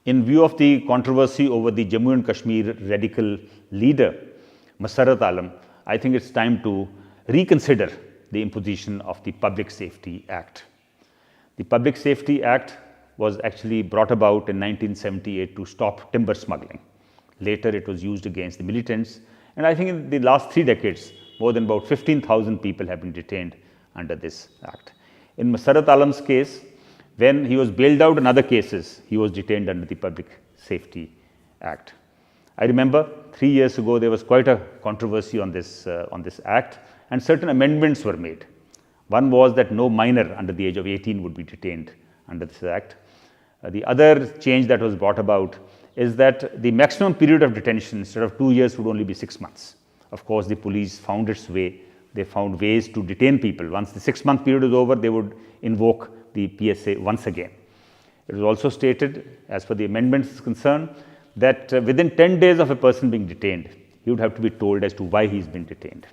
In view of the controversy over the Jammu and Kashmir radical leader, Masarat Alam, I think it's time to reconsider the imposition of the Public Safety Act. The Public Safety Act was actually brought about in 1978 to stop timber smuggling. Later, it was used against the militants, and I think in the last 3 decades, more than about 15,000 people have been detained under this act. In Masarat Alam's case, when he was bailed out in other cases, he was detained under the Public Safety Act. I remember 3 years ago, there was quite a controversy on this act, and certain amendments were made. One was that no minor under the age of 18 would be detained under this act. The other change that was brought about is that the maximum period of detention instead of 2 years would only be 6 months. Of course, the police found its way. They found ways to detain people. Once the 6-month period is over, they would invoke the PSA once again. It was also stated, as per the amendments is concerned, that within 10 days of a person being detained, he would have to be told as to why he's been detained.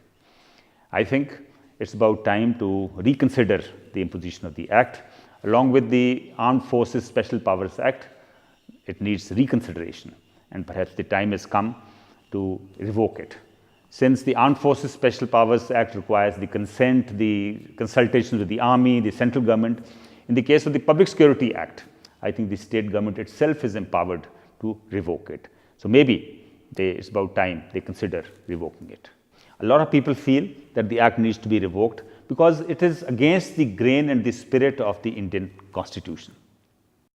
I think it's about time to reconsider the imposition of the act. Along with the Armed Forces Special Powers Act, it needs reconsideration, and perhaps the time has come to revoke it. Since the Armed Forces Special Powers Act requires the consent, the consultations with the army, the central government, in the case of the Public Security Act, I think the state government itself is empowered to revoke it. So maybe it's about time they consider revoking it. A lot of people feel that the act needs to be revoked because it is against the grain and the spirit of the Indian Constitution.